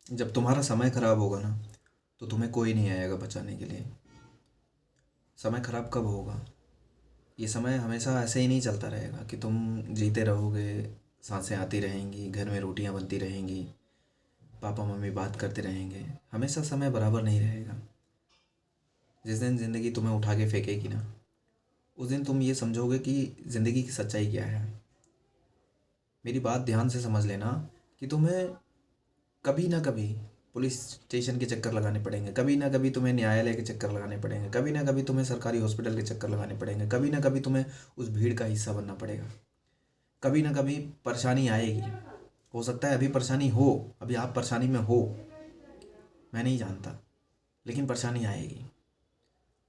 जब तुम्हारा समय खराब होगा ना, तो तुम्हें कोई नहीं आएगा बचाने के लिए। समय खराब कब होगा? ये समय हमेशा ऐसे ही नहीं चलता रहेगा कि तुम जीते रहोगे, सांसें आती रहेंगी, घर में रोटियां बनती रहेंगी, पापा मम्मी बात करते रहेंगे। हमेशा समय बराबर नहीं रहेगा। जिस दिन ज़िंदगी तुम्हें उठा के फेंकेगी ना, उस दिन तुम ये समझोगे कि ज़िंदगी की सच्चाई क्या है। मेरी बात ध्यान से समझ लेना कि तुम्हें कभी ना कभी पुलिस स्टेशन के चक्कर लगाने पड़ेंगे, कभी ना कभी तुम्हें न्यायालय के चक्कर लगाने पड़ेंगे, कभी ना कभी तुम्हें सरकारी हॉस्पिटल के चक्कर लगाने पड़ेंगे, कभी ना कभी तुम्हें उस भीड़ का हिस्सा बनना पड़ेगा। कभी ना कभी परेशानी आएगी। हो सकता है अभी परेशानी हो, अभी आप परेशानी में हो, मैं नहीं जानता, लेकिन परेशानी आएगी।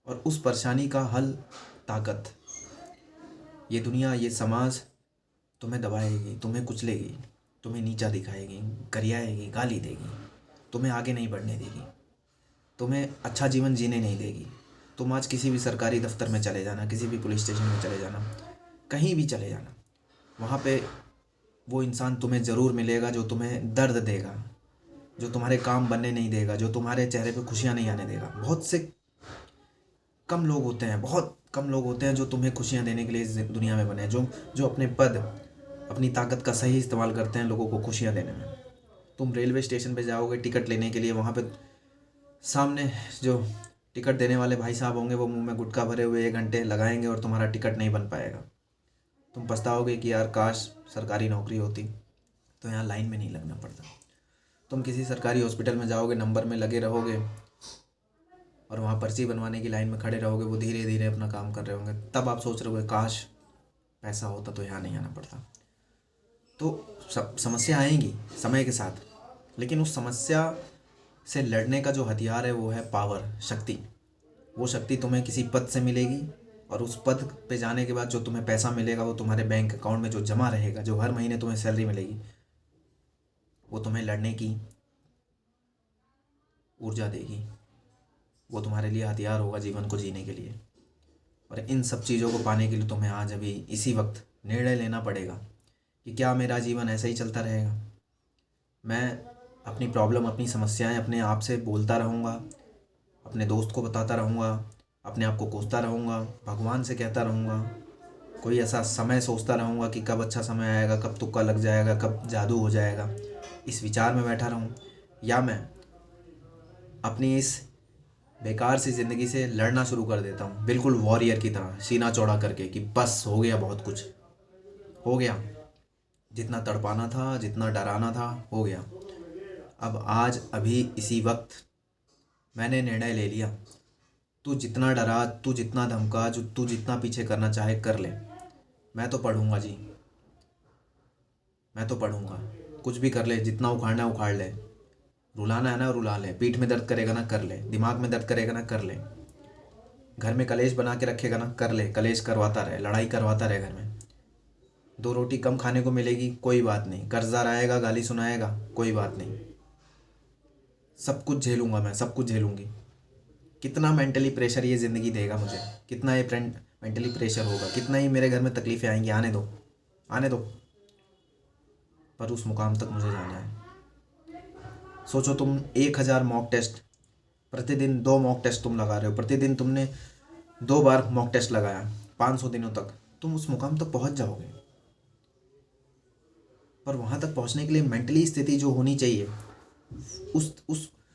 और उस परेशानी का हल, ताकत, ये दुनिया, ये समाज तुम्हें दबाएगी, तुम्हें कुचलेगी, तुम्हें नीचा दिखाएगी, गरियाएगी, गाली देगी, तुम्हें आगे नहीं बढ़ने देगी, तुम्हें अच्छा जीवन जीने नहीं देगी। तुम आज किसी भी सरकारी दफ्तर में चले जाना, किसी भी पुलिस स्टेशन में चले जाना, कहीं भी चले जाना, वहाँ पे वो इंसान तुम्हें ज़रूर मिलेगा जो तुम्हें दर्द देगा, जो तुम्हारे काम बनने नहीं देगा, जो तुम्हारे चेहरे पे खुशियाँ नहीं आने देगा। बहुत से कम लोग होते हैं, बहुत कम लोग होते हैं जो तुम्हें खुशियाँ देने के लिए इस दुनिया में बने हैं, जो जो अपने पद, अपनी ताकत का सही इस्तेमाल करते हैं लोगों को खुशियाँ देने में। तुम रेलवे स्टेशन पे जाओगे टिकट लेने के लिए, वहाँ पे सामने जो टिकट देने वाले भाई साहब होंगे वो मुंह में गुटखा भरे हुए 1 घंटे लगाएंगे और तुम्हारा टिकट नहीं बन पाएगा। तुम पछताओगे कि यार काश सरकारी नौकरी होती तो यहाँ लाइन में नहीं लगना पड़ता। तुम किसी सरकारी हॉस्पिटल में जाओगे, नंबर में लगे रहोगे और वहाँ पर्ची बनवाने की लाइन में खड़े रहोगे, वो धीरे धीरे अपना काम कर रहे होंगे, तब आप सोच रहे होगे काश पैसा होता तो यहाँ नहीं आना पड़ता। तो सब समस्या आएंगी समय के साथ, लेकिन उस समस्या से लड़ने का जो हथियार है वो है पावर, शक्ति। वो शक्ति तुम्हें किसी पद से मिलेगी, और उस पद पे जाने के बाद जो तुम्हें पैसा मिलेगा वो तुम्हारे बैंक अकाउंट में जो जमा रहेगा, जो हर महीने तुम्हें सैलरी मिलेगी, वो तुम्हें लड़ने की ऊर्जा देगी। वो तुम्हारे लिए हथियार होगा जीवन को जीने के लिए। और इन सब चीज़ों को पाने के लिए तुम्हें आज अभी इसी वक्त निर्णय लेना पड़ेगा कि क्या मेरा जीवन ऐसा ही चलता रहेगा। मैं अपनी प्रॉब्लम, अपनी समस्याएं अपने आप से बोलता रहूँगा, अपने दोस्त को बताता रहूँगा, अपने आप को कोसता रहूँगा, भगवान से कहता रहूँगा, कोई ऐसा समय सोचता रहूँगा कि कब अच्छा समय आएगा, कब तुक्का लग जाएगा, कब जादू हो जाएगा, इस विचार में बैठा रहूँ। या मैं अपनी इस बेकार सी ज़िंदगी से लड़ना शुरू कर देता हूँ, बिल्कुल वॉरियर की तरह सीना चौड़ा करके कि बस हो गया, बहुत कुछ हो गया, जितना तड़पाना था, जितना डराना था, हो गया। अब आज अभी इसी वक्त मैंने निर्णय ले लिया। तू जितना डरा, तू जितना धमका, जो तू जितना पीछे करना चाहे कर ले, मैं तो पढ़ूंगा जी, मैं तो पढ़ूंगा। कुछ भी कर ले, जितना उखाड़ना है उखाड़ ले, रुलाना है ना रुला ले, पीठ में दर्द करेगा ना कर ले, दिमाग में दर्द करेगा ना कर ले, घर में कलेश बना के रखेगा ना कर ले, कलेश करवाता रहे, लड़ाई करवाता रहे घर में। 2 रोटी कम खाने को मिलेगी, कोई बात नहीं, कर्जदार आएगा गाली सुनाएगा, कोई बात नहीं, सब कुछ झेलूंगा, मैं सब कुछ झेलूंगी। कितना मेंटली प्रेशर ये ज़िंदगी देगा मुझे, कितना ये मेंटली प्रेशर होगा, कितना ही मेरे घर में तकलीफ़ें आएंगी, आने दो, आने दो, पर उस मुकाम तक मुझे जाना है। सोचो तुम 1,000 मॉक टेस्ट प्रतिदिन, 2 मॉक टेस्ट तुम लगा रहे हो प्रतिदिन, तुमने 2 बार मॉक टेस्ट लगाया 500 दिनों तक, तुम उस मुकाम तक पहुंच जाओगे। पर वहां तक पहुंचने के लिए मेंटली स्थिति जो होनी चाहिए,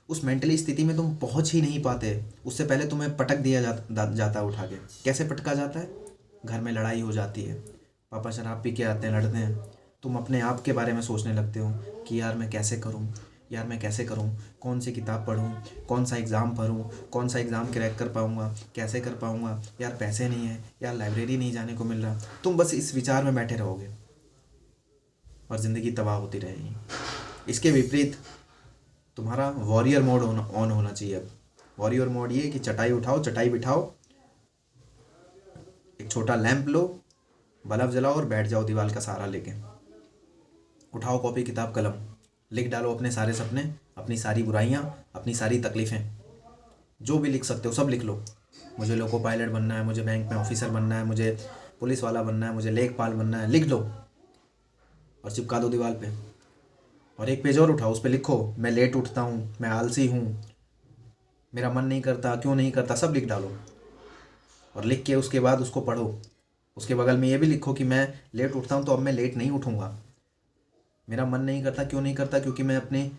उस मेंटली स्थिति में तुम पहुंच ही नहीं पाते। उससे पहले तुम्हें पटक दिया जाता है उठा के। कैसे पटका जाता है? घर में लड़ाई हो जाती है, पापा शराब पी के आते हैं, लड़ते हैं, तुम अपने आप के बारे में सोचने लगते हो कि यार मैं कैसे करूं, यार मैं कैसे करूं, कौन सी किताब पढूं, कौन सा एग्ज़ाम भरूं, कौन सा एग्ज़ाम क्रैक कर पाऊंगा, कैसे कर पाऊंगा, यार पैसे नहीं है, यार लाइब्रेरी नहीं जाने को मिल रहा। तुम बस इस विचार में बैठे रहोगे और ज़िंदगी तबाह होती रहेगी। इसके विपरीत तुम्हारा वॉरियर मोड ऑन होना चाहिए। अब वॉरियर मोड ये कि चटाई उठाओ, चटाई बिठाओ, एक छोटा लैंप लो, बल्ब जलाओ और बैठ जाओ दीवार का सहारा लेके। उठाओ कॉपी किताब कलम, लिख डालो अपने सारे सपने, अपनी सारी बुराइयाँ, अपनी सारी तकलीफ़ें, जो भी लिख सकते हो सब लिख लो। मुझे लोको पायलट बनना है, मुझे बैंक में ऑफिसर बनना है, मुझे पुलिस वाला बनना है, मुझे लेखपाल बनना है, लिख दो और चिपका दो दीवार पे। और एक पेज और उठाओ, उस पर लिखो मैं लेट उठता हूँ, मैं आलसी हूँ, मेरा मन नहीं करता, क्यों नहीं करता, सब लिख डालो। और लिख के उसके बाद उसको पढ़ो। उसके बगल में ये भी लिखो कि मैं लेट उठता हूँ तो अब मैं लेट नहीं उठूँगा। मेरा मन नहीं करता, क्यों नहीं करता, क्योंकि मैं अपने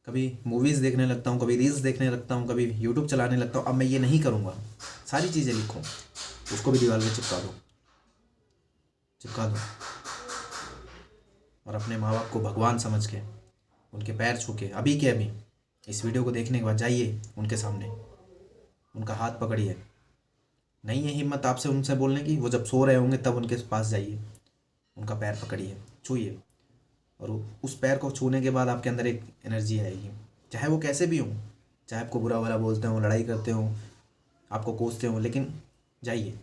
कभी मूवीज़ देखने लगता हूँ, कभी रील्स देखने लगता हूँ, कभी यूट्यूब चलाने लगता हूँ, अब मैं ये नहीं करूँगा। सारी चीज़ें लिखो, उसको भी दीवार पे चिपका दो, चिपका दो। और अपने माँ बाप को भगवान समझ के उनके पैर छू के अभी के अभी इस वीडियो को देखने के बाद जाइए उनके सामने, उनका हाथ पकड़िए। नहीं है हिम्मत आपसे उनसे बोलने की, वो जब सो रहे होंगे तब उनके पास जाइए, उनका पैर पकड़िए, छूइए। और उस पैर को छूने के बाद आपके अंदर एक एनर्जी आएगी, चाहे वो कैसे भी हों, चाहे आपको बुरा भला बोलते हों, लड़ाई करते हों, आपको कोसते हों, लेकिन जाइए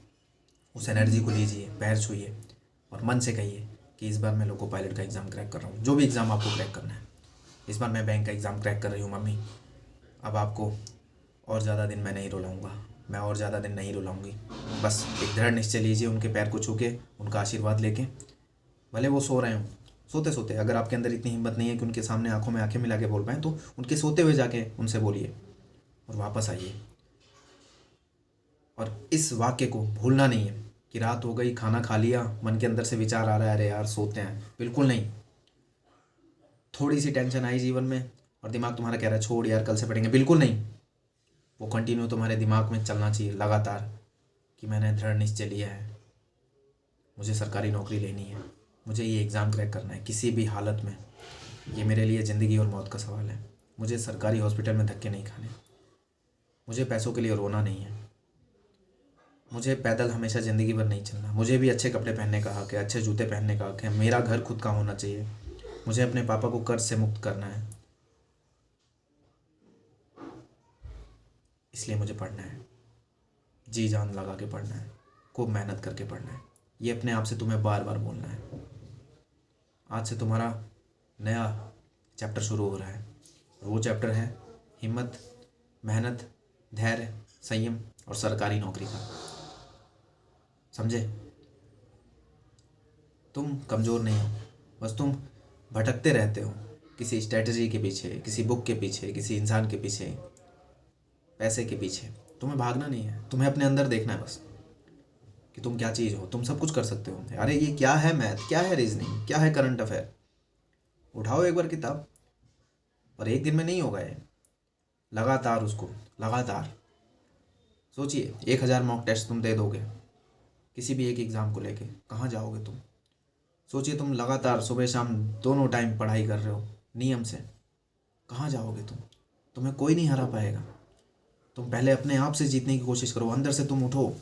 उस एनर्जी को लीजिए, पैर छूइए और मन से कहिए कि इस बार मैं लोको पायलट का एग्ज़ाम क्रैक कर रहा हूँ। जो भी एग्ज़ाम आपको क्रैक करना है, इस बार मैं बैंक का एग्ज़ाम क्रैक कर रही हूँ मम्मी। अब आपको और ज़्यादा दिन मैं नहीं रुलाऊंगा, मैं और ज़्यादा दिन नहीं रुलाऊंगी। बस एक दृढ़ निश्चय लीजिए, उनके पैर को छू के उनका आशीर्वाद लेके, भले वो सो रहे हों, सोते सोते अगर आपके अंदर इतनी हिम्मत नहीं है कि उनके सामने आंखों में आंखें मिला के बोल पाएँ, तो उनके सोते हुए जाके उनसे बोलिए और वापस आइए। और इस वाक्य को भूलना नहीं है कि रात हो गई, खाना खा लिया, मन के अंदर से विचार आ रहा है अरे यार सोते हैं, बिल्कुल नहीं। थोड़ी सी टेंशन आई जीवन में और दिमाग तुम्हारा कह रहा है छोड़ यार कल से पढ़ेंगे, बिल्कुल नहीं। वो कंटिन्यू तुम्हारे दिमाग में चलना चाहिए लगातार कि मैंने दृढ़ निश्चय लिया है, मुझे सरकारी नौकरी लेनी है, मुझे ये एग्ज़ाम क्रैक करना है किसी भी हालत में, ये मेरे लिए ज़िंदगी और मौत का सवाल है, मुझे सरकारी हॉस्पिटल में धक्के नहीं खाने, मुझे पैसों के लिए रोना नहीं है, मुझे पैदल हमेशा ज़िंदगी भर नहीं चलना, मुझे भी अच्छे कपड़े पहनने का हक है, अच्छे जूते पहनने का हक है, मेरा घर खुद का होना चाहिए, मुझे अपने पापा को कर्ज से मुक्त करना है, इसलिए मुझे पढ़ना है, जी जान लगा के पढ़ना है, खूब मेहनत करके पढ़ना है। ये अपने आप से तुम्हें बार बार बोलना है। आज से तुम्हारा नया चैप्टर शुरू हो रहा है और वो चैप्टर है हिम्मत, मेहनत, धैर्य, संयम और सरकारी नौकरी का। समझे? तुम कमज़ोर नहीं हो, बस तुम भटकते रहते हो किसी स्ट्रेटजी के पीछे, किसी बुक के पीछे, किसी इंसान के पीछे, पैसे के पीछे। तुम्हें भागना नहीं है, तुम्हें अपने अंदर देखना है बस कि तुम क्या चीज़ हो, तुम सब कुछ कर सकते हो। अरे ये क्या है मैथ, क्या है रीजनिंग, क्या है करंट अफेयर, उठाओ एक बार किताब। और एक दिन में नहीं होगा ये, लगातार उसको, लगातार सोचिए 1000 मॉक टेस्ट तुम दे दोगे किसी भी एक एग्ज़ाम को लेके, कहाँ जाओगे तुम? सोचिए तुम लगातार सुबह शाम दोनों टाइम पढ़ाई कर रहे हो नियम से, कहाँ जाओगे तुम? तुम्हें कोई नहीं हरा पाएगा। तुम पहले अपने आप से जीतने की कोशिश करो, अंदर से तुम उठो।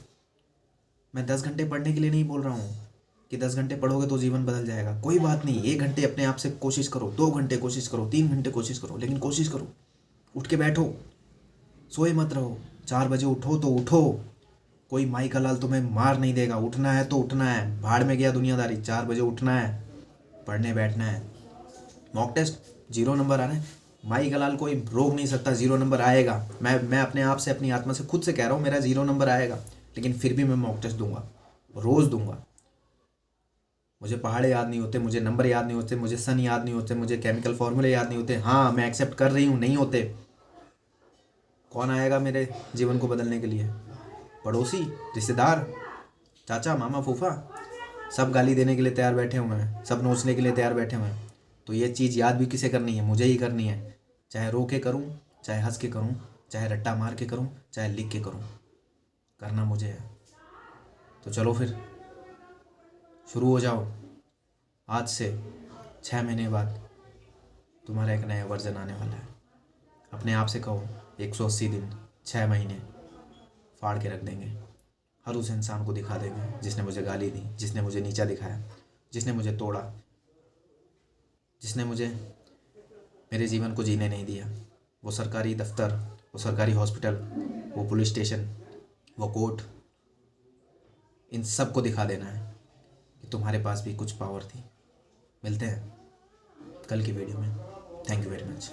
मैं 10 घंटे पढ़ने के लिए नहीं बोल रहा हूँ कि 10 घंटे पढ़ोगे तो जीवन बदल जाएगा, कोई बात नहीं। 1 घंटे अपने आप से कोशिश करो, 2 घंटे कोशिश करो, 3 घंटे कोशिश करो, लेकिन कोशिश करो। उठ के बैठो, सोए मत रहो। 4 बजे उठो तो उठो, कोई माई का लाल तुम्हें मार नहीं देगा। उठना है तो उठना है, भाड़ में गया दुनियादारी। 4 बजे उठना है, पढ़ने बैठना है। मॉक टेस्ट 0 नंबर आ रहे हैं, माई का लाल कोई रोक नहीं सकता, 0 नंबर आएगा। मैं अपने आप से, अपनी आत्मा से खुद से कह रहा हूँ मेरा 0 नंबर आएगा, लेकिन फिर भी मैं मॉक टेस्ट दूंगा, रोज़ दूंगा। मुझे पहाड़े याद नहीं होते, मुझे नंबर याद नहीं होते, मुझे सन याद नहीं होते, मुझे केमिकल फॉर्मूले याद नहीं होते। हाँ, मैं एक्सेप्ट कर रही हूँ नहीं होते। कौन आएगा मेरे जीवन को बदलने के लिए? पड़ोसी, रिश्तेदार, चाचा, मामा, फूफा, सब गाली देने के लिए तैयार बैठे हुए हैं, सब नोचने के लिए तैयार बैठे हुए हैं। तो ये चीज़ याद भी किसे करनी है? मुझे ही करनी है। चाहे रो के करूँ, चाहे हंस के करूँ, चाहे रट्टा मार के करूँ, चाहे लिख के करूँ, करना मुझे है। तो चलो फिर शुरू हो जाओ। आज से 6 महीने बाद तुम्हारा एक नया वर्जन आने वाला है। अपने आप से कहो 180 दिन, 6 महीने फाड़ के रख देंगे। हर उस इंसान को दिखा देंगे जिसने मुझे गाली दी, जिसने मुझे नीचा दिखाया, जिसने मुझे तोड़ा, जिसने मुझे मेरे जीवन को जीने नहीं दिया। वो सरकारी दफ्तर, वो सरकारी हॉस्पिटल, वो पुलिस स्टेशन, वो कोर्ट, इन सब को दिखा देना है कि तुम्हारे पास भी कुछ पावर थी। मिलते हैं कल की वीडियो में। Thank you very much.